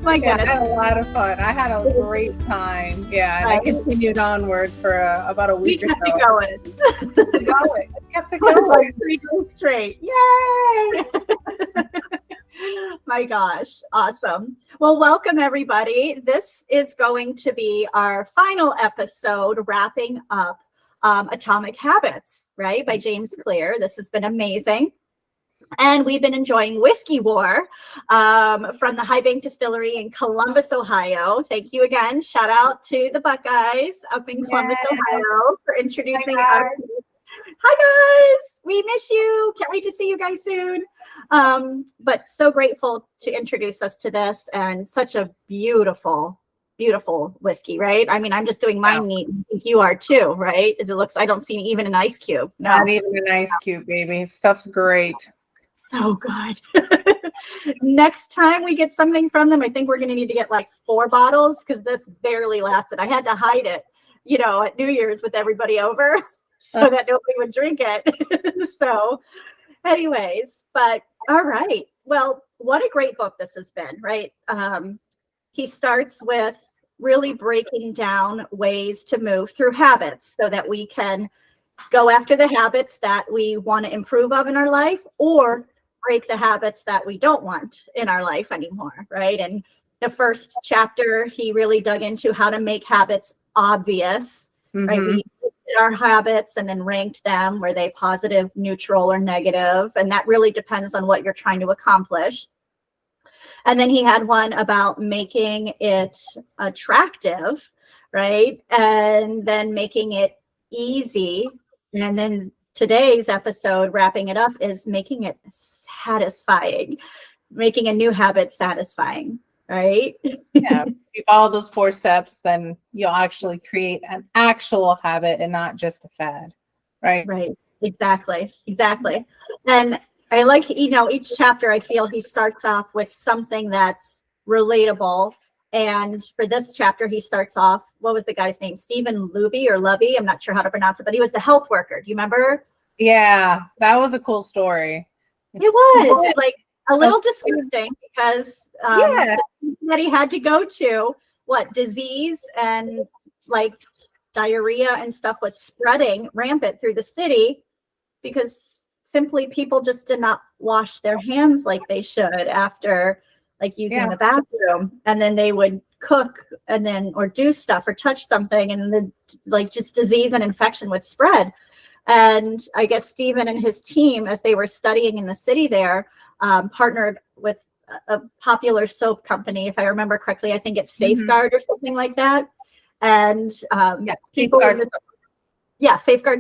My Yeah, goodness. I had a lot of fun. I had a great time. Yeah, and I continued onwards for about a week or so. Kept it going. Kept it going. 3 days straight. Yay! My gosh, awesome. Well, welcome everybody. This is going to be our final episode wrapping up Atomic Habits, right, by James Clear. This has been amazing. And we've been enjoying Whiskey War from the High Bank Distillery in Columbus, Ohio. Thank you again. Shout out to the Buckeyes up in Columbus, Ohio for introducing us. Hi, guys. We miss you. Can't wait to see you guys soon. But so grateful to introduce us to this, and such a beautiful, beautiful whiskey, right? I mean, I'm just doing mine neat. I think you are too, right? As it looks, I don't see even an ice cube. No. Not even an ice cube, baby. Stuff's great. So good. Next time we get something from them, I think we're going to need to get like 4 bottles because this barely lasted. I had to hide it, at New Year's with everybody over so that nobody would drink it. So anyways, but all right. Well, what a great book this has been, right? He starts with really breaking down ways to move through habits so that we can go after the habits that we want to improve of in our life, or break the habits that we don't want in our life anymore, right? And the first chapter, he really dug into how to make habits obvious, right? We looked at our habits and then ranked them. Were they positive, neutral, or negative? And that really depends on what you're trying to accomplish. And then he had one about making it attractive, right? And then making it easy. And then today's episode, wrapping it up, is making it satisfying, making a new habit satisfying, right? Yeah. If you follow those 4 steps, then you'll actually create an actual habit and not just a fad, right? Right. Exactly. And I like, each chapter, I feel he starts off with something that's relatable. And for this chapter, he starts off, what was the guy's name? Stephen Lovey. I'm not sure how to pronounce it, but he was the health worker. Do you remember? Yeah, that was a cool story. It was like a little disgusting because that he had to go to, disease and like diarrhea and stuff was spreading rampant through the city because simply people just did not wash their hands like they should after like using the bathroom, and then they would cook and then or do stuff or touch something, and then like just disease and infection would spread. And I guess Stephen and his team, as they were studying in the city there, partnered with a popular soap company, if I remember correctly. I think it's Safeguard or something like that. And Safeguard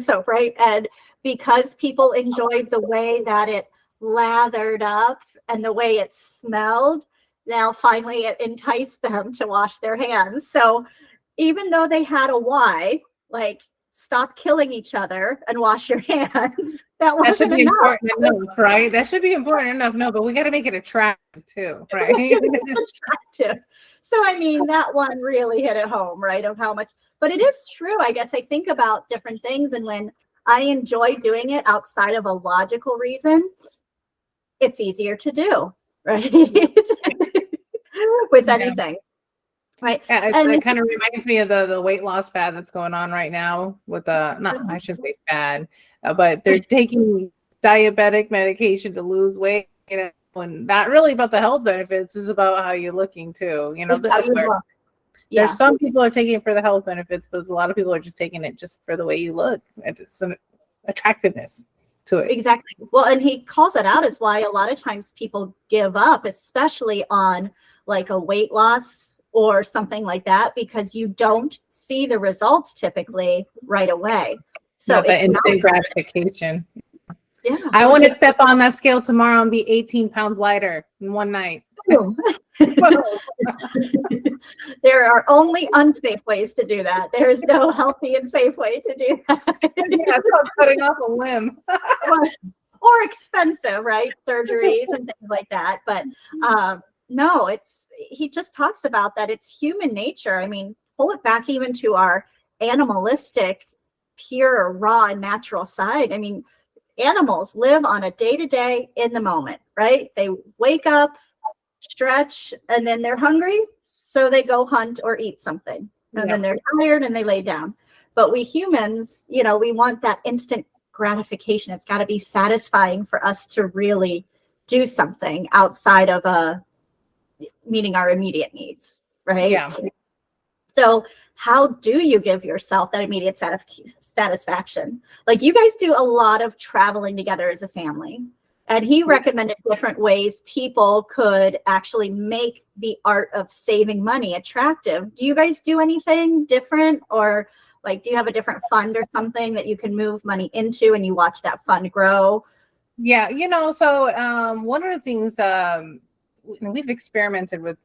soap, right? And because people enjoyed the way that it lathered up and the way it smelled, now finally it enticed them to wash their hands. So even though they had a why, like stop killing each other and wash your hands, that should be important enough, right? That should be important enough. No, but we got to make it attractive too, right? Attractive. So I mean, that one really hit it home, right? Of how much, but it is true. I guess I think about different things, and when I enjoy doing it outside of a logical reason, it's easier to do, right? With anything. Right. Yeah, it kind of reminds me of the weight loss fad that's going on right now with I shouldn't say fad, but they're taking diabetic medication to lose weight, and not really about the health benefits, is about how you're looking too. There's some people are taking it for the health benefits, but a lot of people are just taking it just for the way you look. It's an attractiveness to it. Exactly. Well, and he calls it out as why a lot of times people give up, especially on like a weight loss or something like that, because you don't see the results typically right away. So it's instant gratification. Yeah. I want to step on that scale tomorrow and be 18 pounds lighter in one night. There are only unsafe ways to do that. There is no healthy and safe way to do that. That's not cutting off a limb. or expensive, right? Surgeries and things like that. But no, he just talks about that. It's human nature. I mean, pull it back even to our animalistic, pure, raw, and natural side. I mean, animals live on a day-to-day in the moment, right? They wake up, stretch, and then they're hungry, so they go hunt or eat something. And then they're tired and they lay down. But we humans, we want that instant gratification. It's got to be satisfying for us to really do something outside of meeting our immediate needs, right? Yeah. So how do you give yourself that immediate satisfaction? Like, you guys do a lot of traveling together as a family, and he recommended different ways people could actually make the art of saving money attractive. Do you guys do anything different, or like, do you have a different fund or something that you can move money into and you watch that fund grow? Yeah, so one of the things we've experimented with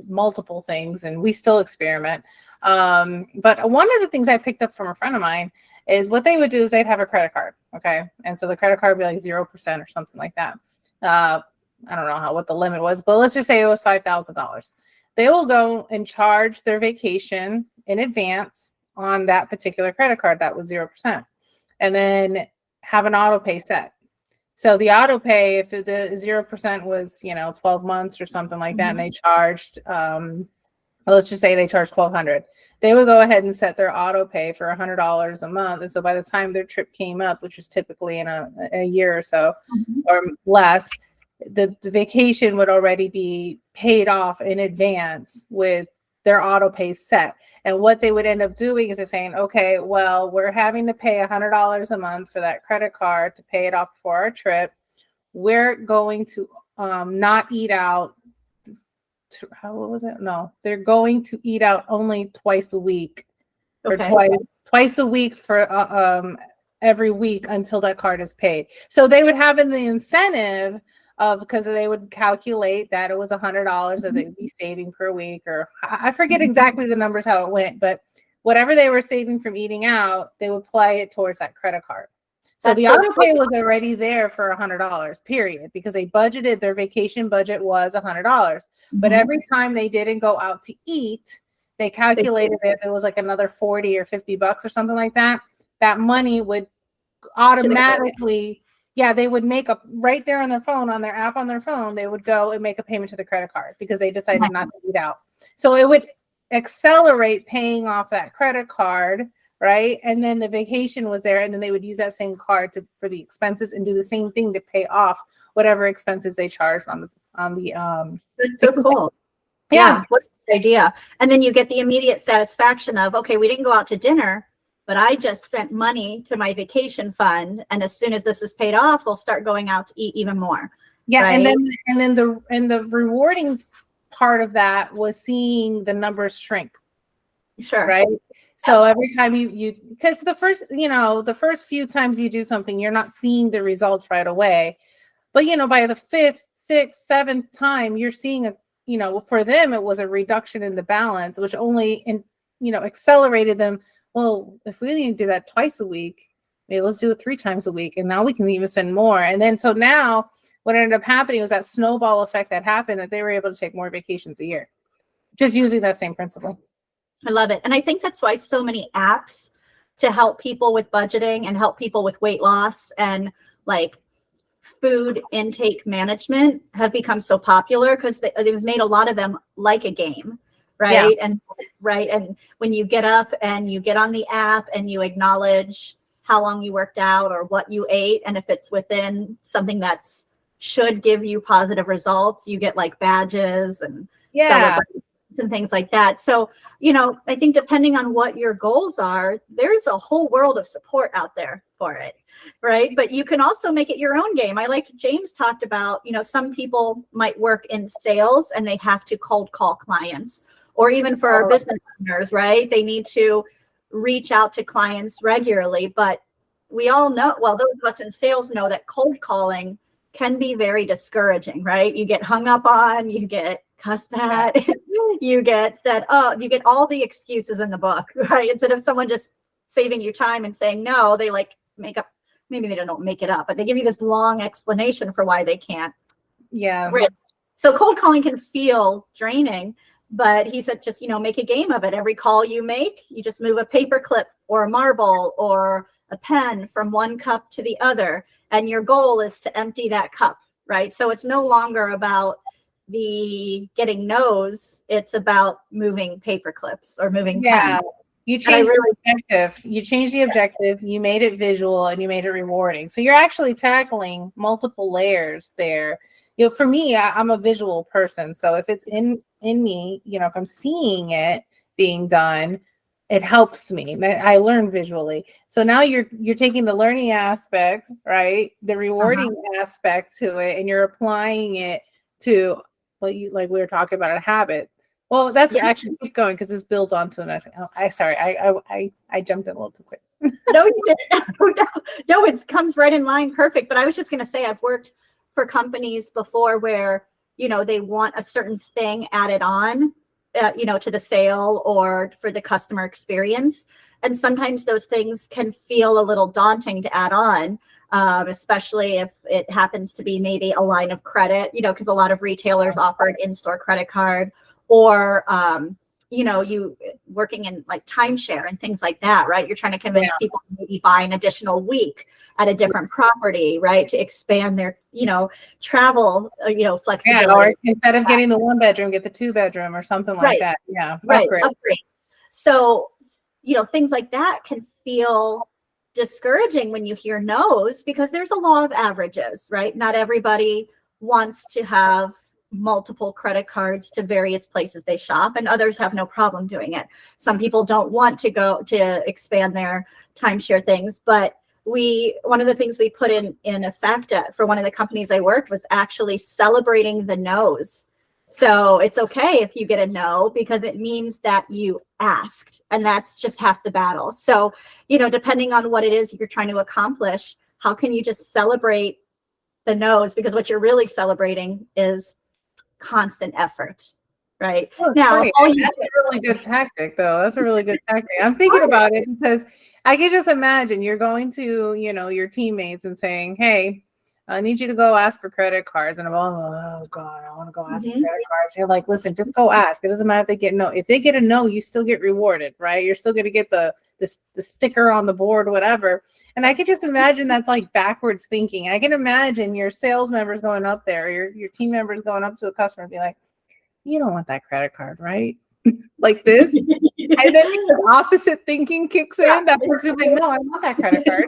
multiple things, and we still experiment. But one of the things I picked up from a friend of mine is what they would do is they'd have a credit card. Okay. And so the credit card would be like 0% or something like that. I don't know what the limit was, but let's just say it was $5,000. They will go and charge their vacation in advance on that particular credit card that was 0%, and then have an auto pay set. So the auto pay, if the 0% was, 12 months or something like that, and they charged, let's just say they charged $1,200, they would go ahead and set their auto pay for $100 a month. And so by the time their trip came up, which was typically in a year or so or less, the vacation would already be paid off in advance with their auto pay set. And what they would end up doing is they're saying, okay, well, we're having to pay $100 a month for that credit card to pay it off for our trip. We're going to not eat out. What was it? No, they're going to eat out only twice a week, or twice a week for every week until that card is paid. So they would have the incentive of, because they would calculate that it was $100 that they'd be saving per week, or I forget exactly the numbers, how it went, but whatever they were saving from eating out, they would apply it towards that credit card. So the auto pay was already there for $100, period, because they budgeted, their vacation budget was $100. But every time they didn't go out to eat, they calculated that there was like another 40 or 50 bucks or something like that. That money would automatically, they would make up right there on their phone, on their app on their phone, they would go and make a payment to the credit card because they decided not to eat out. So it would accelerate paying off that credit card, right? And then the vacation was there, and then they would use that same card for the expenses and do the same thing to pay off whatever expenses they charged on the That's so cool. Yeah, what an idea. And then you get the immediate satisfaction of, okay, we didn't go out to dinner, but I just sent money to my vacation fund, and as soon as this is paid off, we'll start going out to eat even more. Yeah, right? and then the rewarding part of that was seeing the numbers shrink. Sure. Right. So every time you because the first few times you do something, you're not seeing the results right away. But, by the 5th, 6th, 7th time, you're seeing for them, it was a reduction in the balance, which only, accelerated them. Well, if we need to do that twice a week, maybe let's do it 3 times a week. And now we can even send more. And then, so now what ended up happening was that snowball effect that happened, that they were able to take more vacations a year, just using that same principle. I love it. And I think that's why so many apps to help people with budgeting and help people with weight loss and like food intake management have become so popular, because they've made a lot of them like a game, right? Yeah. And when you get up and you get on the app and you acknowledge how long you worked out or what you ate, and if it's within something that's should give you positive results, you get like badges and celebrations and things like that. So, I think depending on what your goals are, there's a whole world of support out there for it, right? But you can also make it your own game. I like James talked about, some people might work in sales and they have to cold call clients, or even for our business owners, right? They need to reach out to clients regularly. But we all know, well, those of us in sales know that cold calling can be very discouraging, right? You get hung up on, you get cussed at, you get said, you get all the excuses in the book, right? Instead of someone just saving you time and saying no, they like make up, maybe they don't make it up, but they give you this long explanation for why they can't. Yeah. Right. So cold calling can feel draining, but he said, just, make a game of it. Every call you make, you just move a paper clip or a marble or a pen from one cup to the other. And your goal is to empty that cup, right? So it's no longer about the getting no's, it's about moving paper clips or moving Yeah. pens. You And I changed really, the objective. You changed the objective. You made it visual and you made it rewarding. So you're actually tackling multiple layers there. You know, for me, I'm a visual person. So if it's in me, you know, if I'm seeing it being done, it helps me. I learn visually. So now you're taking the learning aspect, right? The rewarding aspect to it, and you're applying it to what you like we were talking about a habit. Well, that's yeah. actually keep going because this builds onto another. Oh, I jumped in a little too quick. No, you didn't. No, it comes right in line. Perfect. But I was just going to say, I've worked for companies before where, you know, they want a certain thing added on, you know, to the sale or for the customer experience. And sometimes those things can feel a little daunting to add on, especially if it happens to be maybe a line of credit, you know, because a lot of retailers offer an in-store credit card, or you know, you working in like timeshare and things like that, right? You're trying to convince people to maybe buy an additional week at a different property, right? To expand their, you know, travel, you know, flexibility. Yeah, or instead of getting the 1-bedroom, get the 2-bedroom or something like that. Yeah, right. upgrade. Upgrades. So, you know, things like that can feel discouraging when you hear no's, because there's a law of averages, right? Not everybody wants to have multiple credit cards to various places they shop, and others have no problem doing it. Some people don't want to go to expand their timeshare things, but one of the things we put in effect for one of the companies I worked was actually celebrating the no's. So it's okay if you get a no, because it means that you asked, and that's just half the battle. So, you know, depending on what it is you're trying to accomplish, how can you just celebrate the no's? Because what you're really celebrating is constant effort, right? Oh, Now, that's a really good tactic, though. That's a really good tactic. I'm thinking about it because I can just imagine you're going to, you know, your teammates and saying, "Hey, I need you to go ask for credit cards," and I'm all, "Oh God, I want to go ask for credit cards." You're like, "Listen, just go ask. It doesn't matter if they get no. If they get a no, you still get rewarded, right? You're still going to get the sticker on the board, whatever." And I can just imagine that's like backwards thinking. I can imagine your sales members going up there, your team members going up to a customer and be like, "You don't want that credit card, right?" Like this. And then the opposite thinking kicks in. That person's like, "No, I want that credit card."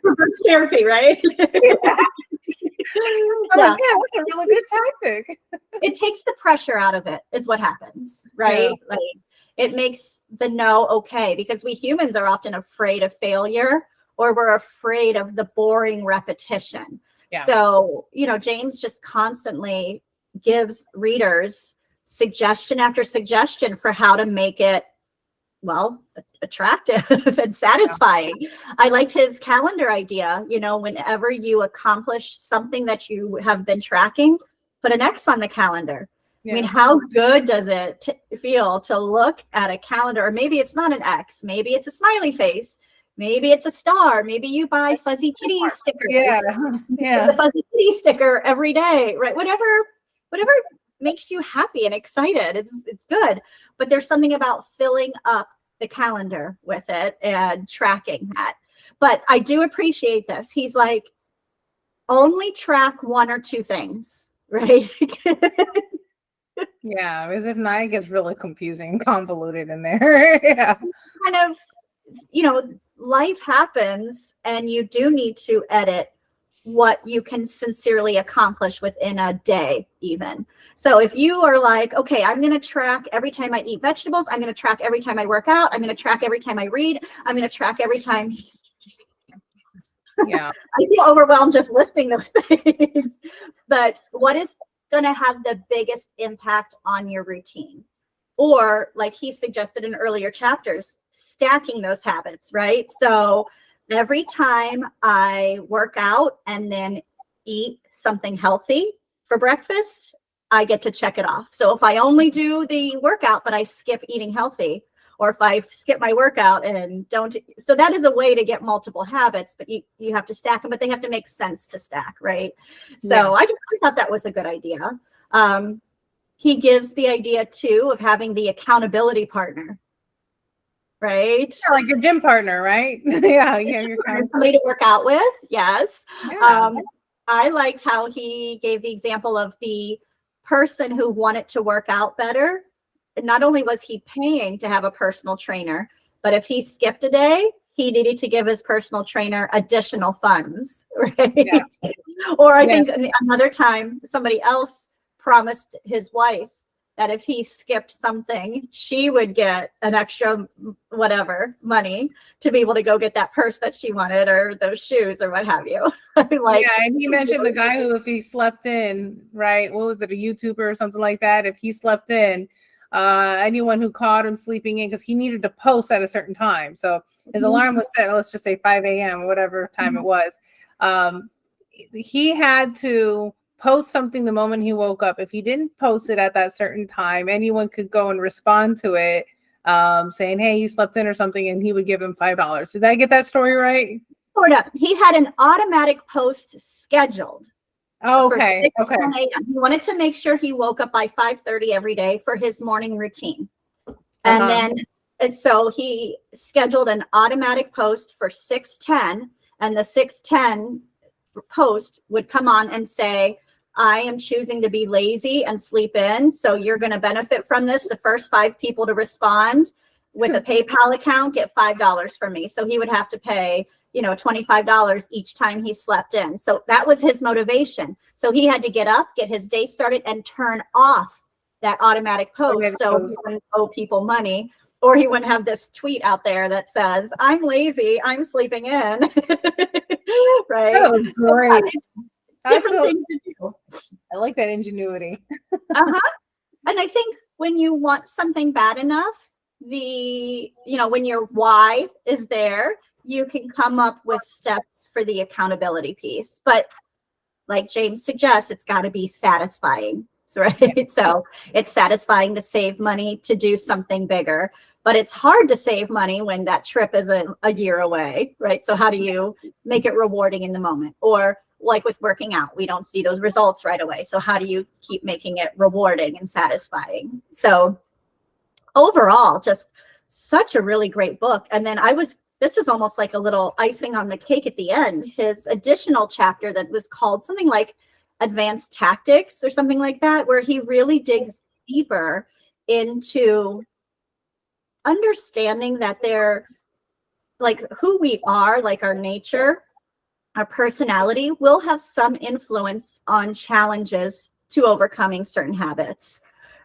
Reverse therapy, right? Yeah, that's a really good tactic. It takes the pressure out of it, is what happens, right? Yeah. Like, it makes the no okay, because we humans are often afraid of failure, or we're afraid of the boring repetition. Yeah. So, you know, James just constantly gives readers suggestion after suggestion for how to make it, well, attractive and satisfying. I liked his calendar idea. You know, whenever you accomplish something that you have been tracking, put an X on the calendar. I mean, how good does it feel to look at a calendar? Or maybe it's not an X, maybe it's a smiley face, maybe it's a star, maybe you buy fuzzy kitty stickers. The fuzzy kitty sticker every day, right? Whatever makes you happy and excited, it's good. But there's something about filling up the calendar with it and tracking that. But I do appreciate this. He's like, only track 1 or 2 things, right? Yeah, because if not, it gets really confusing, convoluted in there. Yeah. Kind of, you know, life happens, and you do need to edit what you can sincerely accomplish within a day, even. So if you are like, okay, I'm going to track every time I eat vegetables, I'm going to track every time I work out, I'm going to track every time I read, I'm going to track every time. Yeah. I feel overwhelmed just listing those things. But what is going to have the biggest impact on your routine? Or, like he suggested in earlier chapters, stacking those habits, right? So every time I work out and then eat something healthy for breakfast, I get to check it off. So if I only do the workout, but I skip eating healthy, or if I skip my workout and don't, so that is a way to get multiple habits, but you have to stack them, but they have to make sense to stack, right? So I thought that was a good idea. He gives the idea too of having the accountability partner, right? Yeah, like your gym partner, right? Yeah, you're somebody to work out with. Yes. Yeah. I liked how he gave the example of the person who wanted to work out better, not only was he paying to have a personal trainer, but if he skipped a day, he needed to give his personal trainer additional funds, right? Yeah. Or I think another time somebody else promised his wife that if he skipped something, she would get an extra whatever money to be able to go get that purse that she wanted or those shoes or what have you. Like, yeah, and he mentioned the guy who, if he slept in, right? What was it, a YouTuber or something like that? If he slept in, anyone who caught him sleeping in, because he needed to post at a certain time. So his alarm was set, let's just say 5 a.m. or whatever time it was. He had to post something the moment he woke up. If he didn't post it at that certain time, anyone could go and respond to it, saying, hey, you slept in or something, and he would give him $5. Did I get that story right? Sort of. He had an automatic post scheduled. Oh, okay. For 6 a.m. He wanted to make sure he woke up by 5:30 every day for his morning routine. And so he scheduled an automatic post for 6:10, and the 6:10 post would come on and say, I am choosing to be lazy and sleep in. So you're going to benefit from this. The first 5 people to respond with a PayPal account get $5 from me. So he would have to pay, $25 each time he slept in. So that was his motivation. So he had to get up, get his day started, and turn off that automatic post. So he wouldn't owe people money, or he wouldn't have this tweet out there that says, I'm lazy, I'm sleeping in. Right? That was great. Different things to do. I like that ingenuity. And I think when you want something bad enough, when your why is there, you can come up with steps for the accountability piece. But like James suggests, it's got to be satisfying, right? So it's satisfying to save money, to do something bigger, but it's hard to save money when that trip is a year away, right? So how do you make it rewarding in the moment? Or like with working out, we don't see those results right away. So how do you keep making it rewarding and satisfying? So overall, just such a really great book. And then this is almost like a little icing on the cake at the end. His additional chapter that was called something like Advanced Tactics or something like that, where he really digs deeper into understanding that they're like who we are, like our nature, our personality will have some influence on challenges to overcoming certain habits,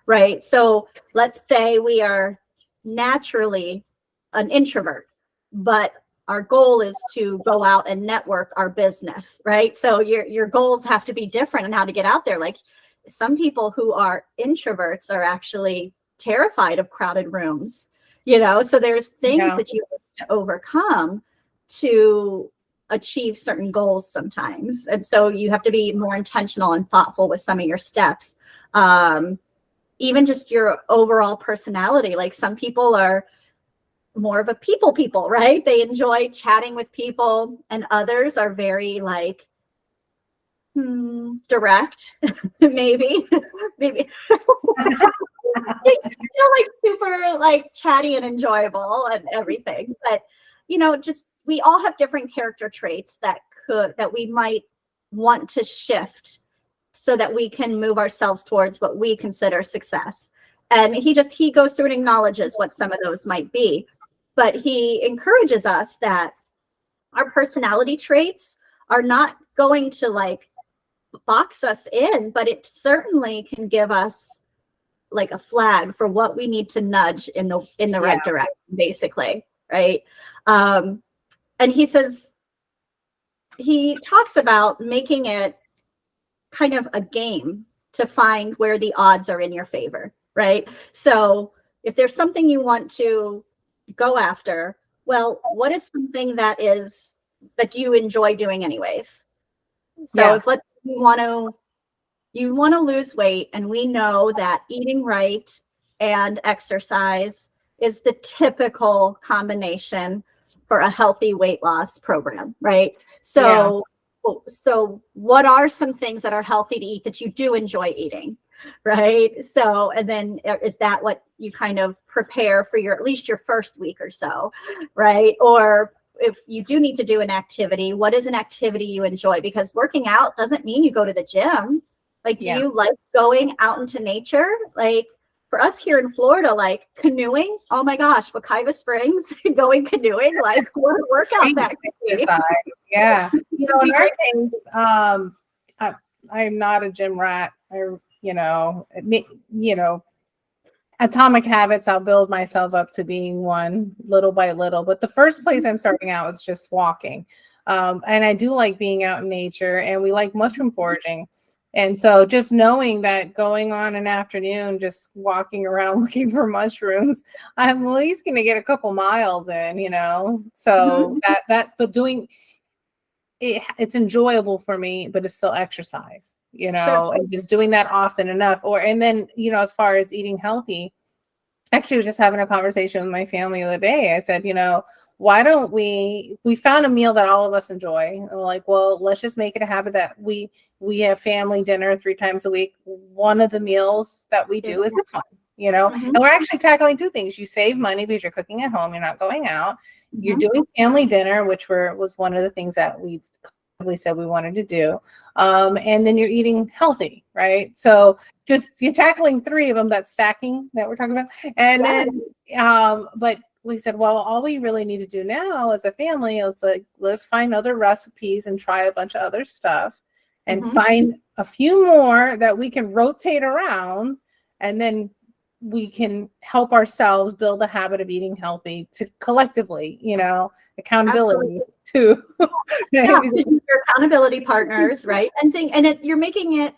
right? So let's say we are naturally an introvert, but our goal is to go out and network our business, right? So your goals have to be different in how to get out there. Like some people who are introverts are actually terrified of crowded rooms, so there's things that you have to overcome to achieve certain goals sometimes. And so you have to be more intentional and thoughtful with some of your steps. Even just your overall personality. Like some people are more of a people, right? They enjoy chatting with people, and others are very like direct, maybe like super like chatty and enjoyable and everything. But just we all have different character traits that we might want to shift so that we can move ourselves towards what we consider success. And he goes through and acknowledges what some of those might be. But he encourages us that our personality traits are not going to like box us in, but it certainly can give us like a flag for what we need to nudge in the right direction, basically, right? And he talks about making it kind of a game to find where the odds are in your favor, right? So if there's something you want to go after, well, what is something that you enjoy doing anyways? So if you want to lose weight, and we know that eating right and exercise is the typical combination for a healthy weight loss program, right? So what are some things that are healthy to eat that you do enjoy eating, right? So, and then is that what you kind of prepare for at least your first week or so, right? Or if you do need to do an activity, what is an activity you enjoy? Because working out doesn't mean you go to the gym. Like, do you like going out into nature? Like, for us here in Florida, like canoeing, oh my gosh, Wekiva Springs, going canoeing, like what a workout that could be. Yeah. You know, in our case, I'm not a gym rat. Atomic habits, I'll build myself up to being one little by little. But the first place I'm starting out is just walking. And I do like being out in nature, and we like mushroom foraging. And so just knowing that going on an afternoon, just walking around looking for mushrooms, I'm at least going to get a couple miles in, you know? So but doing it, it's enjoyable for me, but it's still exercise, you know, and just doing that often enough. And then, you know, as far as eating healthy, actually I was just having a conversation with my family the other day. I said, you know, why don't we found a meal that all of us enjoy. And we're like, well, let's just make it a habit that we have family dinner 3 times a week. One of the meals that we do is this one, you know, and we're actually tackling 2 things. You save money because you're cooking at home. You're not going out. You're doing family dinner, which was one of the things that we said we wanted to do. And then you're eating healthy, right? So just you're tackling 3 of them, that stacking that we're talking about. And then, but we said, well, all we really need to do now as a family is like, let's find other recipes and try a bunch of other stuff and find a few more that we can rotate around. And then we can help ourselves build a habit of eating healthy to collectively, you know, accountability too. Yeah, your accountability partners, right? And you're making it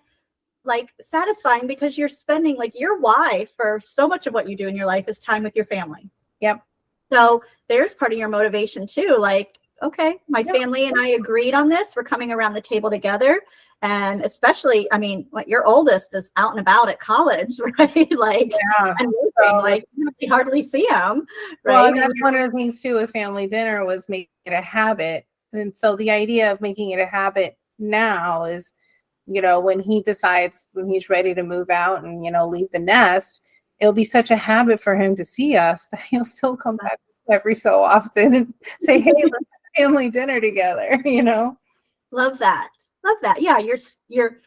like satisfying because you're spending like your why for so much of what you do in your life is time with your family. Yep. So there's part of your motivation too. Like, okay, my family and I agreed on this. We're coming around the table together. And especially, I mean, your oldest is out and about at college, right? Like, and like you hardly see him, right? Well, one of the things too with family dinner was making it a habit. And so the idea of making it a habit now is, you know, when he's ready to move out and, you know, leave the nest, it'll be such a habit for him to see us that he'll still come back every so often and say, hey, let's have family dinner together, you know? Love that. Yeah, you're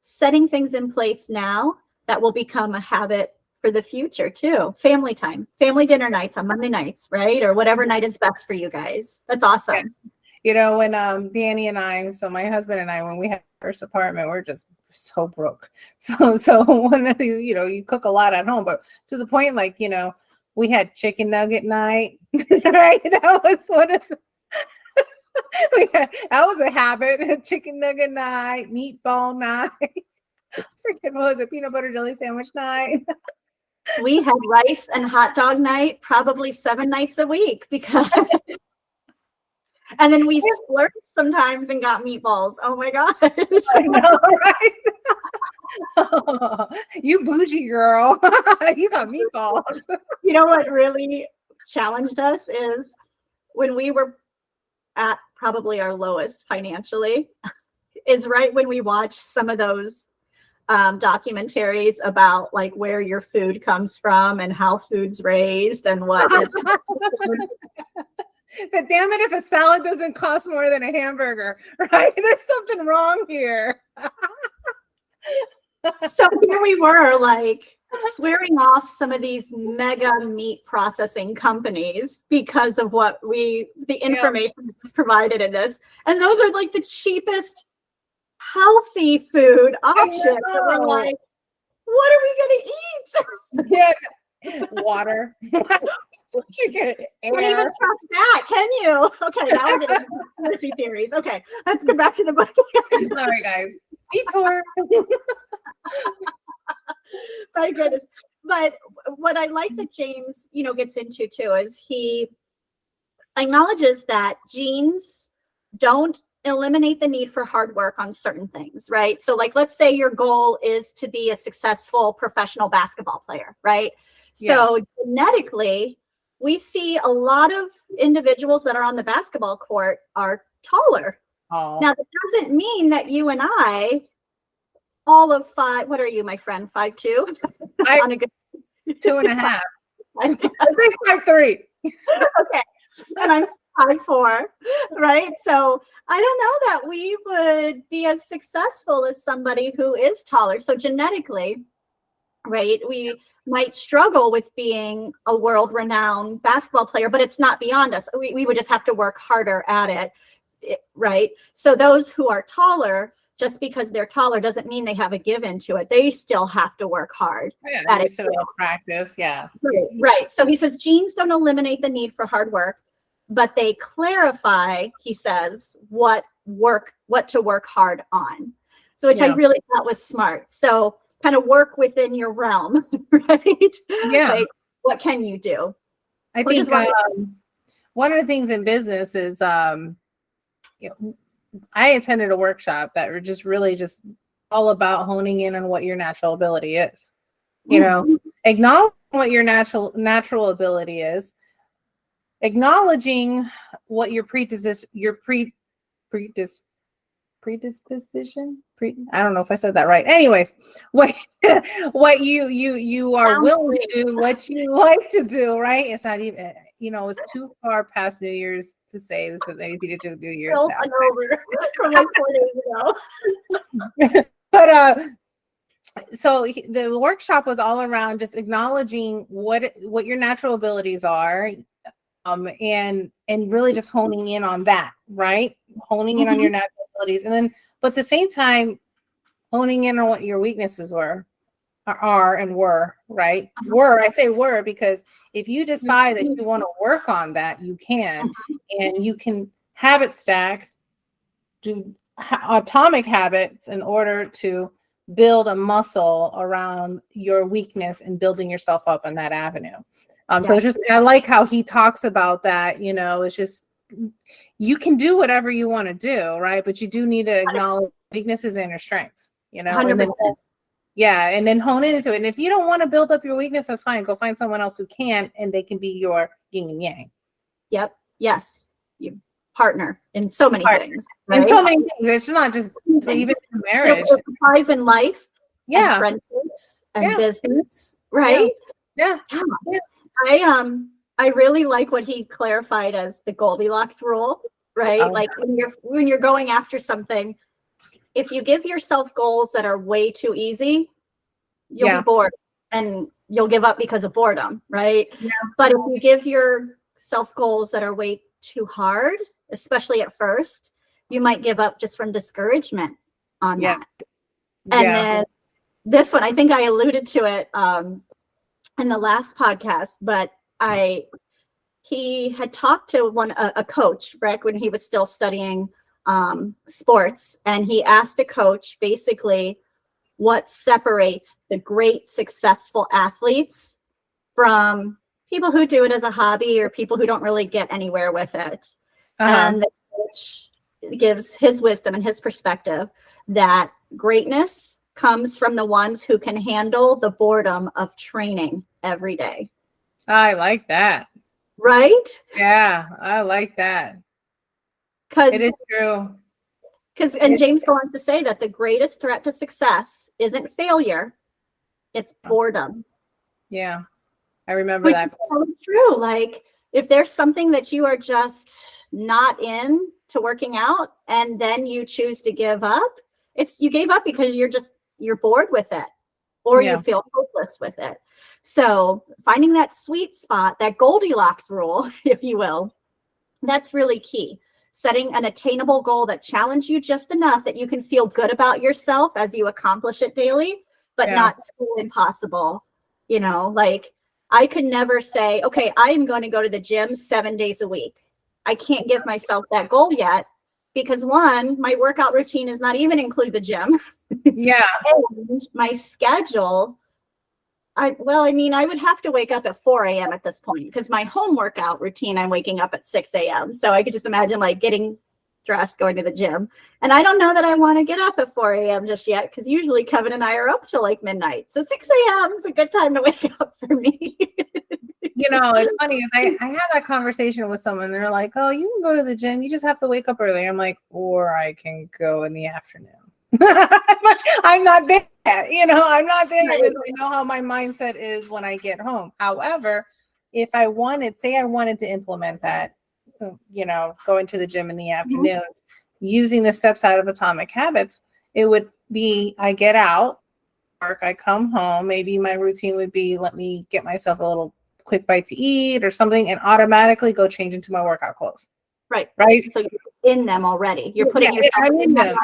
setting things in place now that will become a habit for the future too. Family time, family dinner nights on Monday nights, right? Or whatever night is best for you guys. That's awesome. Yeah. You know, when Danny and I, so my husband and I, when we had our first apartment, we're just so broke. So one of these, you know, you cook a lot at home, but to the point, like, you know, we had chicken nugget night, right? That was one of the that was a habit. Chicken nugget night, meatball night. Freaking what was it? Peanut butter jelly sandwich night. We had rice and hot dog night probably 7 nights a week because and then we splurged sometimes and got meatballs. Oh my gosh. I know, right? Oh, you bougie girl. You got meatballs. You know what really challenged us is when we were at probably our lowest financially is right when we watched some of those documentaries about like where your food comes from and how food's raised and what is but damn it if a salad doesn't cost more than a hamburger, right? There's something wrong here. So here we were like swearing off some of these mega meat processing companies because of the information that was provided in this. And those are like the cheapest healthy food options. And we're like, what are we going to eat? Yeah. Water. Chicken. Can't even trust that, can you? Okay, now we're getting conspiracy theories. Okay, let's go back to the book. Sorry, guys. Detour. My goodness. But what I like that James, you know, gets into too is he acknowledges that genes don't eliminate the need for hard work on certain things, right? So like, let's say your goal is to be a successful professional basketball player, right? So genetically, we see a lot of individuals that are on the basketball court are taller. Oh. Now, that doesn't mean that you and I, all of 5, what are you, my friend, 5'2"? On a good 2.5. I say 5'3". Okay. And I'm 5'4", right? So I don't know that we would be as successful as somebody who is taller. So genetically, right, we might struggle with being a world-renowned basketball player, but it's not beyond us. We would just have to work harder at it, right? So those who are taller, just because they're taller doesn't mean they have a give into it. They still have to work hard at it. Still practice. Yeah. Right. So he says genes don't eliminate the need for hard work, but they clarify, he says, what to work hard on. So which I really thought was smart. So kind of work within your realms, right? Yeah. Like, what can you do? I think one of the things in business is, you know, I attended a workshop that were just really just all about honing in on what your natural ability is. You know, acknowledging what your natural ability is, acknowledging what your predisposition. I don't know if I said that right. Anyways, what you are willing to do, what you like to do, right? It's not even, you know, it's too far past New Year's to say this has anything to do with New Year's now. Over from like 4 days ago. But so the workshop was all around just acknowledging what your natural abilities are, and really just honing in on that, right? Honing in on your natural abilities, and then, but at the same time, honing in on what your weaknesses are and were, right? I say were because if you decide that you want to work on that, you can, and you can habit stack, do atomic habits in order to build a muscle around your weakness and building yourself up on that avenue. So it's just, I like how he talks about that, you know, it's just, you can do whatever you want to do, right? But you do need to acknowledge weaknesses and your strengths, you know, 100%. And then hone into it. And if you don't want to build up your weakness, that's fine. Go find someone else who can, and they can be your yin and yang. Yep. Yes. You partner in so many things. Right? In so many things. It's not just even in marriage. It applies in life. Yeah. And friendships and business. Right. Yeah. I really like what he clarified as the Goldilocks rule, right? Like when you're going after something, if you give yourself goals that are way too easy, you'll be bored and you'll give up because of boredom, right? Yeah. But if you give yourself goals that are way too hard, especially at first, you might give up just from discouragement on that. And then this one, I think I alluded to it in the last podcast, but he had talked to a coach, Rick, when he was still studying sports, and he asked a coach basically what separates the great successful athletes from people who do it as a hobby or people who don't really get anywhere with it. And the coach gives his wisdom and his perspective that greatness comes from the ones who can handle the boredom of training every day. I like that. Right? Yeah, I like that. It is true. And James goes on to say that the greatest threat to success isn't failure, it's boredom. Yeah, I remember that. True. Like if there's something that you are just not in to working out, and then you choose to give up, you gave up because you're bored with it, or you feel hopeless with it. So finding that sweet spot, that Goldilocks rule, if you will, that's really key. Setting an attainable goal that challenges you just enough that you can feel good about yourself as you accomplish it daily, but not so impossible. You know, like I could never say, okay, I am going to go to the gym 7 days a week. I can't give myself that goal yet because one, my workout routine does not even include the gym. And my schedule, I would have to wake up at 4 a.m. at this point because my home workout routine, I'm waking up at 6 a.m. So I could just imagine like getting dressed, going to the gym. And I don't know that I want to get up at 4 a.m. just yet because usually Kevin and I are up till like midnight. So 6 a.m. is a good time to wake up for me. You know, it's funny is I had that conversation with someone. They're like, oh, you can go to the gym. You just have to wake up early. I'm like, or I can go in the afternoon. I'm not there. You know, I'm not there because I know how my mindset is when I get home. However, if I wanted to implement that going to the gym in the afternoon, using the steps out of Atomic Habits, it would be, I get out, work, I come home, maybe my routine would be, let me get myself a little quick bite to eat or something, and automatically go change into my workout clothes. Right. Right. So you're in them already. You're putting yourself in them.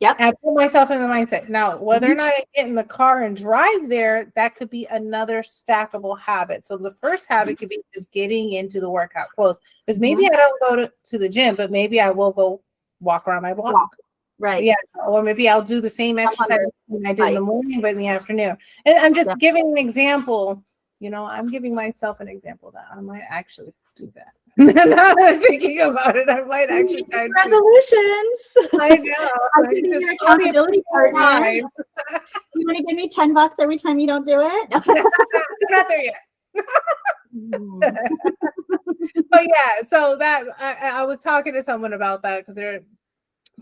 Yep. I put myself in the mindset. Now, whether or not I get in the car and drive there, that could be another stackable habit. So the first habit could be just getting into the workout clothes. Because maybe I don't go to the gym, but maybe I will go walk around my block. Right. Yeah. Or maybe I'll do the same exercise I do in the morning, but in the afternoon. And I'm just giving an example. I'm giving myself an example that I might actually do that. Now that I'm thinking about it, I might actually try resolutions. I know. I'm your accountability partner. You want to give me $10 every time you don't do it? Not there yet. But yeah, so that I was talking to someone about that because they're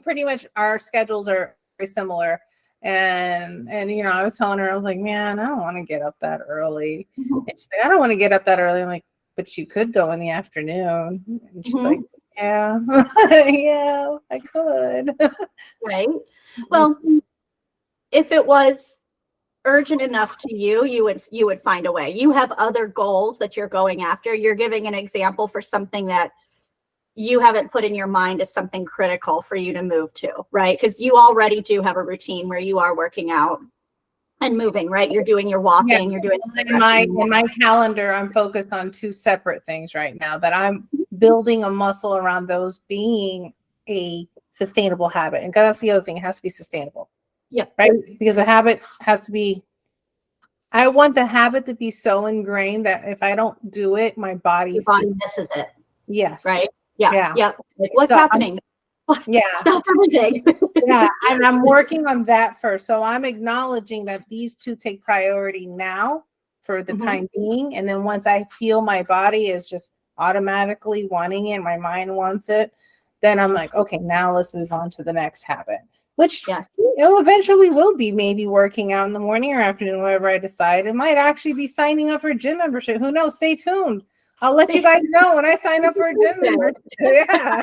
pretty much, our schedules are very similar. And I was telling her, I was like, man, I don't want to get up that early. And she's like, I don't want to get up that early. I'm like, but you could go in the afternoon. And she's like, yeah, yeah, I could. Right. Well, if it was urgent enough to you, you would find a way. You have other goals that you're going after. You're giving an example for something that you haven't put in your mind as something critical for you to move to, right? Because you already do have a routine where you are working out and moving, right? You're doing your walking, you're doing in my calendar, I'm focused on two separate things right now that I'm building a muscle around, those being a sustainable habit. And that's the other thing, it has to be sustainable. Yeah. Right? Because a habit has to be, I want the habit to be so ingrained that if I don't do it, my body misses it. Yes. Right? Yeah. Like, what's happening? Stop everything. And I'm working on that first. So I'm acknowledging that these two take priority now for the time being. And then once I feel my body is just automatically wanting it, my mind wants it, then I'm like, okay, now let's move on to the next habit, which eventually will be maybe working out in the morning or afternoon, wherever I decide. It might actually be signing up for a gym membership. Who knows? Stay tuned. I'll let you guys know when I sign up for a gym membership. Yeah.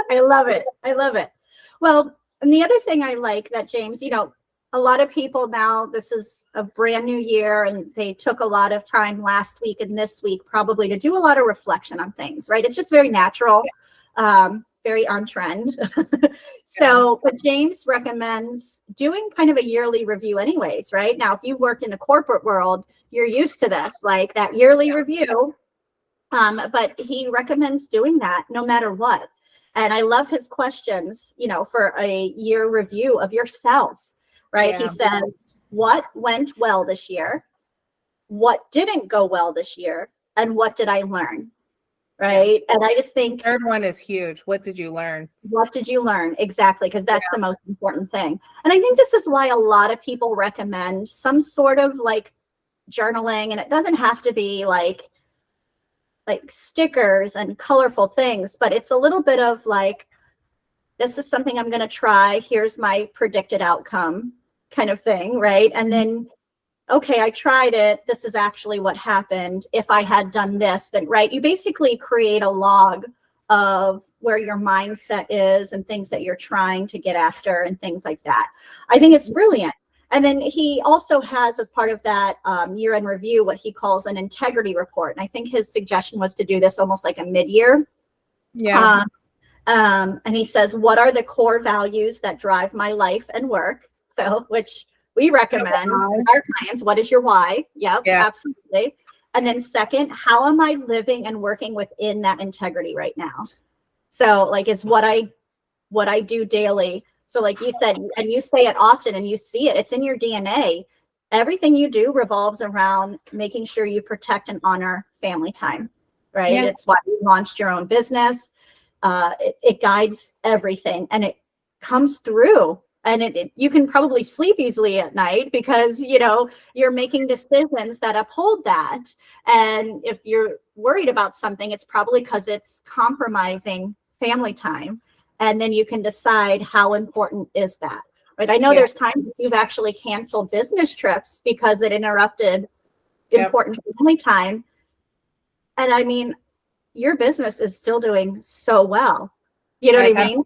I love it. Well, and the other thing I like that, James, a lot of people now, this is a brand new year, and they took a lot of time last week and this week probably to do a lot of reflection on things, right? It's just very natural, very on trend. But James recommends doing kind of a yearly review anyways, right? Now, if you've worked in the corporate world, you're used to this, like that yearly review. But he recommends doing that no matter what. And I love his questions, for a year review of yourself, right? He says, what went well this year? What didn't go well this year? And what did I learn? Right. And I just think third one is huge. What did you learn? What did you learn? Exactly. Because that's the most important thing. And I think this is why a lot of people recommend some sort of like journaling. And it doesn't have to be like stickers and colorful things, but it's a little bit of like, this is something I'm going to try. Here's my predicted outcome kind of thing. Right. And then, okay, I tried it. This is actually what happened. If I had done this, then right. You basically create a log of where your mindset is and things that you're trying to get after and things like that. I think it's brilliant. And then he also has, as part of that year-end review, what he calls an integrity report. And I think his suggestion was to do this almost like a mid-year. Yeah. And he says, what are the core values that drive my life and work? So, which we recommend our clients. What is your why? Yep, absolutely. And then second, how am I living and working within that integrity right now? So like is what I do daily. So like you said, and you say it often and you see it, it's in your DNA. Everything you do revolves around making sure you protect and honor family time, right? Yeah. It's why you launched your own business. It guides everything and it comes through. And you can probably sleep easily at night because, you're making decisions that uphold that. And if you're worried about something, it's probably because it's compromising family time. And then you can decide how important is that, right? I know there's times you've actually canceled business trips because it interrupted important family time. And I mean, your business is still doing so well. You know what I mean?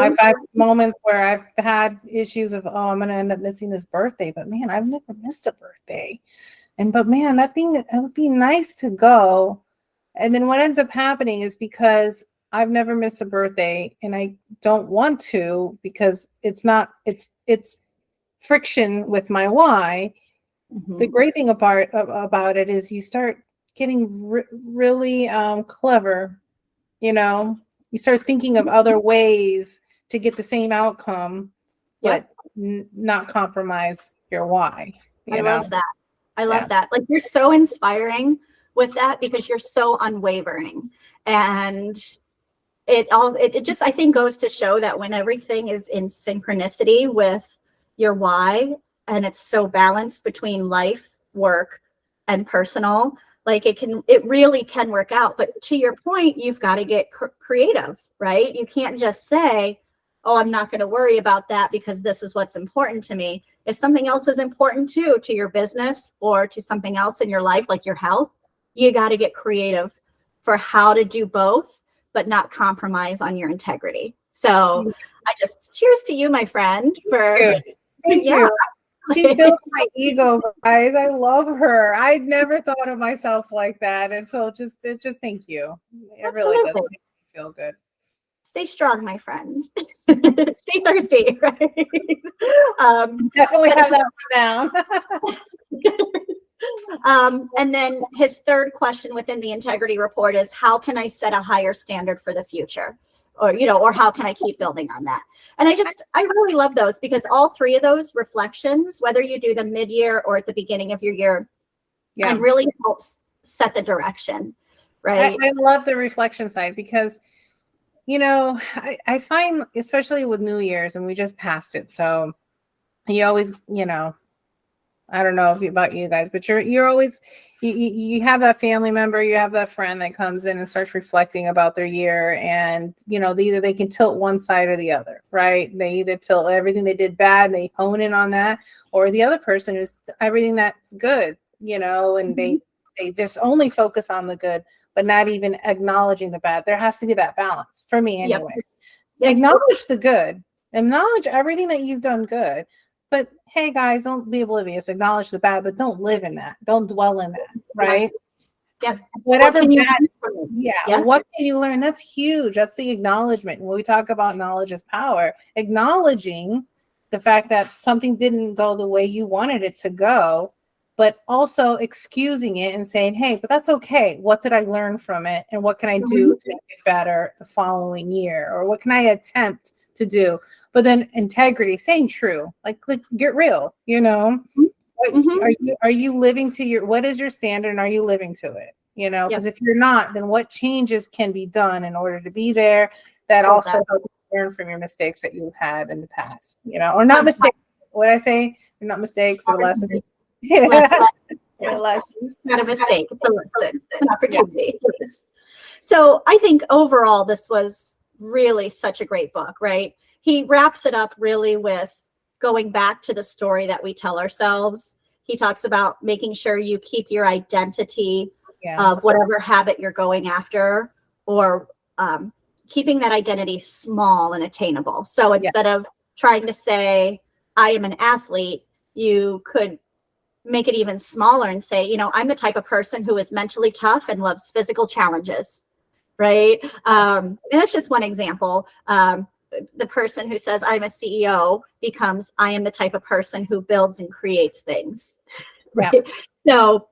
I've had moments where I've had issues of, oh, I'm going to end up missing this birthday, but man, I've never missed a birthday. But man, it would be nice to go. And then what ends up happening is, because I've never missed a birthday and I don't want to, because it's friction with my why. Mm-hmm. The great thing about it is you start getting really clever, you start thinking of other ways to get the same outcome, but not compromise your why. Love that. I love that. Like, you're so inspiring with that, because you're so unwavering. And it just, I think, goes to show that when everything is in synchronicity with your why, and it's so balanced between life, work, and personal, like it really can work out. But to your point, you've got to get creative, right? You can't just say, oh, I'm not going to worry about that because this is what's important to me. If something else is important too, to your business or to something else in your life, like your health, you got to get creative for how to do both, but not compromise on your integrity. So I just, cheers to you, my friend, for Thank you. She built my ego, guys. I love her. I never thought of myself like that. And so just thank you. It really does make me feel good. Stay strong, my friend. Stay thirsty, right? Definitely have that one down. And then his third question within the integrity report is, how can I set a higher standard for the future? Or how can I keep building on that? And I really love those, because all three of those reflections, whether you do them mid-year or at the beginning of your year, and really helps set the direction, right? I love the reflection side, because I find, especially with New Year's, and we just passed it, so you always, I don't know about you guys, but you're always, you have that family member, you have that friend that comes in and starts reflecting about their year, and either they can tilt one side or the other, right? They either tilt everything they did bad, they hone in on that, or the other person is everything that's good, and they just only focus on the good, but not even acknowledging the bad. There has to be that balance for me anyway. Acknowledge the good, acknowledge everything that you've done good. But hey, guys, don't be oblivious. Acknowledge the bad, but don't live in that. Don't dwell in that, right? Yeah. Whatever bad. What can you learn? That's huge. That's the acknowledgement. When we talk about knowledge is power, acknowledging the fact that something didn't go the way you wanted it to go, but also excusing it and saying, hey, but that's okay. What did I learn from it? And what can I do to make it better the following year? Or what can I attempt to do? But then integrity, staying true, like get real, Are you living to what is your standard, and are you living to it? Because if you're not, then what changes can be done in order to be there that also help you learn from your mistakes that you've had in the past, or not mistakes. What I say, they're not mistakes or lessons. Lessons. Not a mistake. It's a lesson, an opportunity. So I think overall, this was really such a great book, right? He wraps it up really with going back to the story that we tell ourselves. He talks about making sure you keep your identity of whatever habit you're going after, or keeping that identity small and attainable. So instead of trying to say, I am an athlete, you could make it even smaller and say, I'm the type of person who is mentally tough and loves physical challenges, right? And that's just one example. The person who says I'm a CEO becomes I am the type of person who builds and creates things, right? So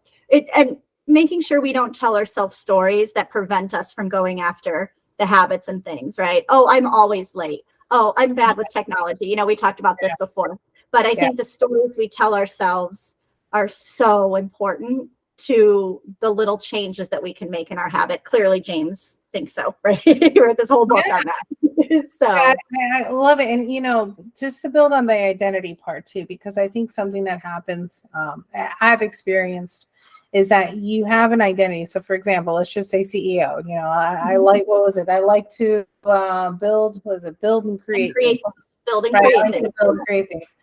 and making sure we don't tell ourselves stories that prevent us from going after the habits and things, right? Oh, I'm always late. Oh, I'm bad with technology. We talked about this before, but I think the stories we tell ourselves are so important to the little changes that we can make in our habit. Clearly, James thinks so, right? He wrote this whole book on that. So I love it. And, just to build on the identity part too, because I think something that happens, I've experienced, is that you have an identity. So for example, let's just say CEO, I like, what was it? I like to build and create. Build and create things.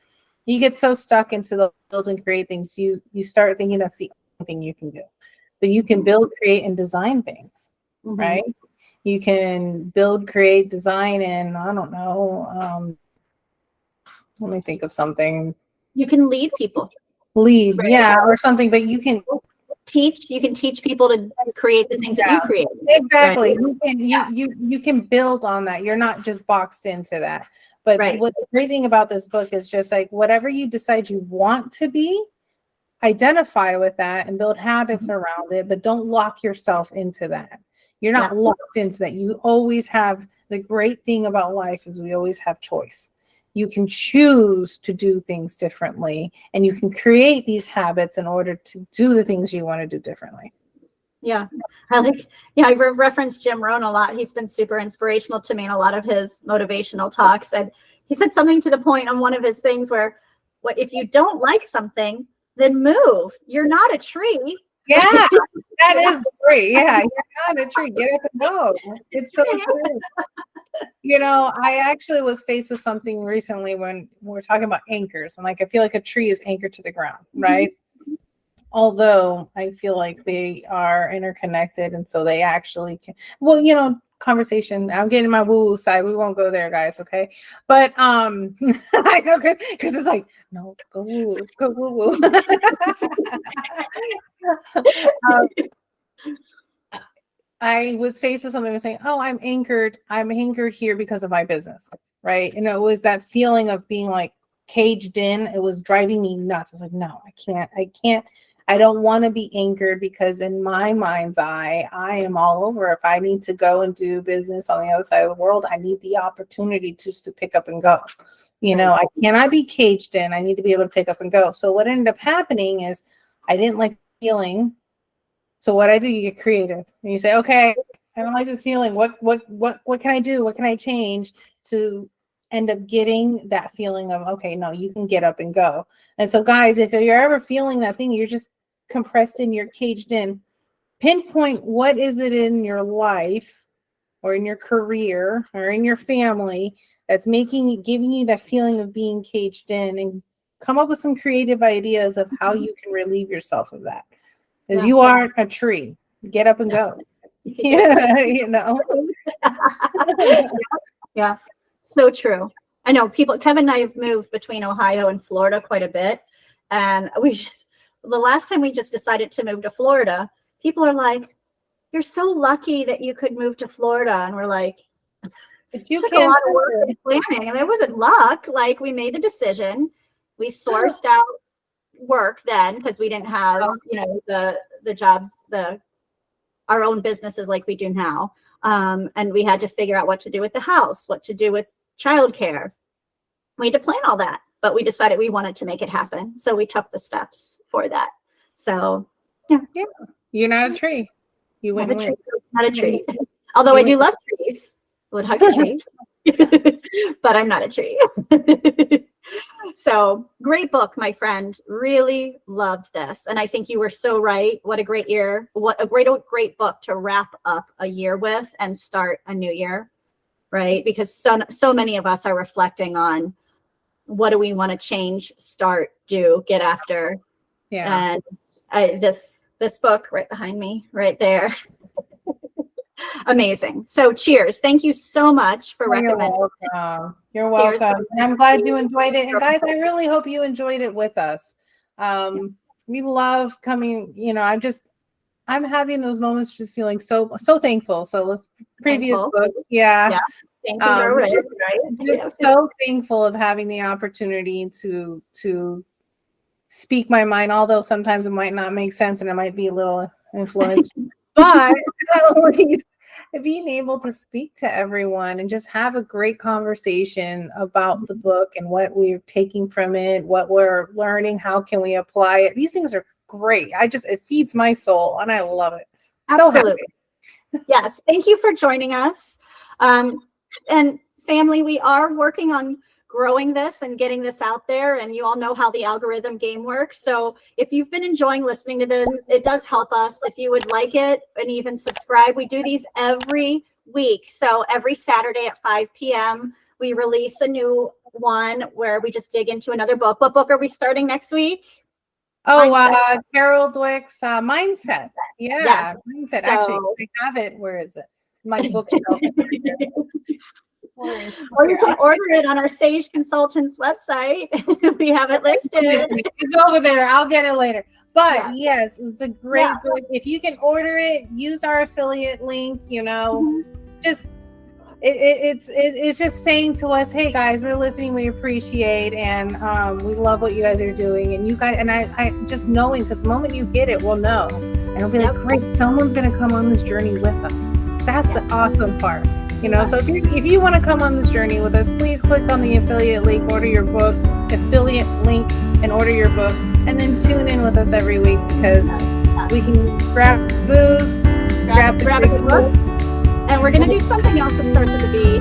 You get so stuck into the build and create things, you start thinking that's the only thing you can do. But you can build, create, and design things. right? You can build, create, design, and I don't know. Let me think of something. You can lead people. Lead, Right. yeah, or something, but you can teach. You can teach people to create the things that you create. Exactly. Right? You can build on that. You're not just boxed into that. But Right. what the great thing about this book is just like whatever you decide you want to be, identify with that and build habits around it, but don't lock yourself into that. You're not locked into that. You always have, the great thing about life is we always have choice. You can choose to do things differently, and you can create these habits in order to do the things you want to do differently. Yeah. I referenced Jim Rohn a lot. He's been super inspirational to me in a lot of his motivational talks. And he said something to the point on one of his things where, what if you don't like something, then move. You're not a tree. Yeah, that is great. Yeah, you're not a tree. Get up and go. It's so true. You know, I actually was faced with something recently when we were talking about anchors. And like, I feel like a tree is anchored to the ground, right? Although I feel like they are interconnected. And so they actually can, well, you know, conversation. I'm getting my woo-woo side. We won't go there, guys. Okay. But I know Chris is like, no, go woo, go woo-woo. I was faced with something saying, oh, I'm anchored here because of my business. Right. And it was that feeling of being like caged in. It was driving me nuts. I was like, no, I can't. I don't want to be anchored, because in my mind's eye, I am all over. If I need to go and do business on the other side of the world, I need the opportunity just to pick up and go. You know, I cannot be caged in. I need to be able to pick up and go. So what ended up happening is I didn't like feeling. So what I do, you get creative and you say, okay, I don't like this feeling. What can I do? What can I change to end up getting that feeling of, okay, no, you can get up and go. And so guys, if you're ever feeling that thing, you're just compressed in, you're caged in, pinpoint what is it in your life or in your career or in your family that's giving you that feeling of being caged in, and come up with some creative ideas of how you can relieve yourself of that. Because you aren't a tree. Get up and go. Yeah, you know. Yeah, so true. I know Kevin and I have moved between Ohio and Florida quite a bit. And the last time we just decided to move to Florida, people are like, you're so lucky that you could move to Florida. And we're like, but you took can't a lot of work and planning. And it wasn't luck. Like, we made the decision. We sourced out work then, because we didn't have, the jobs, our own businesses like we do now. And we had to figure out what to do with the house, what to do with childcare. We had to plan all that, but we decided we wanted to make it happen. So we took the steps for that. So yeah. You're not a tree. You went not a tree. Although I do love trees. I would hug a tree. But I'm not a tree. So great book, my friend. Really loved this. And I think you were so right. What a great year. What a great book to wrap up a year with and start a new year, right? Because so many of us are reflecting on, what do we want to change, start, do, get after? Yeah. And this book right behind me, right there. Amazing. So cheers. Thank you so much for recommending. You're welcome. And I'm glad you enjoyed it. And guys, I really hope you enjoyed it with us. We love coming, I'm having those moments just feeling so thankful. So let's previous book. Yeah. Thank you. Just so thankful of having the opportunity to speak my mind, although sometimes it might not make sense and it might be a little influenced. But at least being able to speak to everyone and just have a great conversation about the book and what we're taking from it, what we're learning, how can we apply it. These things are great. It feeds my soul and I love it. Absolutely. So yes. Thank you for joining us. And family, we are working on growing this and getting this out there, and you all know how the algorithm game works. So if you've been enjoying listening to this, it does help us. If you would like it and even subscribe, we do these every week. So every Saturday at 5 p.m. we release a new one where we just dig into another book. What book are we starting next week? Oh, Mindset. Carol Dweck's Mindset. Yeah, Yes. Mindset. Actually, So- I have it. Where is it? My bookshelf. Or you can order it on our Saige Consultants website. We have it listed. It's over there. I'll get it later. But Yeah. yes, it's a great Yeah. book. If you can order it, use our affiliate link. Just it's just saying to us, hey guys, we're listening, we appreciate, and we love what you guys are doing. And you guys, and I just knowing, because the moment you get it, we'll know, and it'll be like, great, someone's gonna come on this journey with us. That's the awesome part. So if you want to come on this journey with us, please click on the affiliate link, order your book, affiliate link, and order your book, and then tune in with us every week, because we can grab booze, grab a good book, and we're gonna do something else that starts with a B.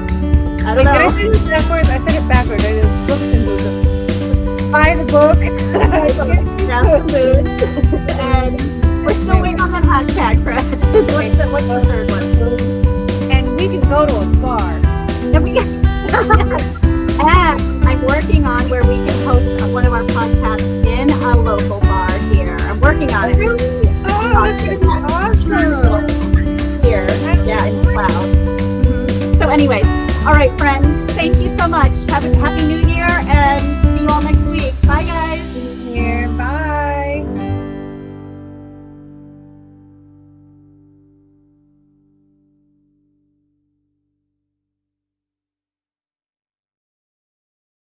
I don't know. Did I say it backwards? I said it backwards. I did books and booze. Buy the book. Grab some booze. And we're still waiting on that hashtag, Fred. What's the third one? And we can go to a bar. And I'm working on where we can host one of our podcasts in a local bar here. I'm working on it. Oh, that's gonna be awesome. Here, yeah, in Cloud. So anyways, all right, friends, thank you so much. Happy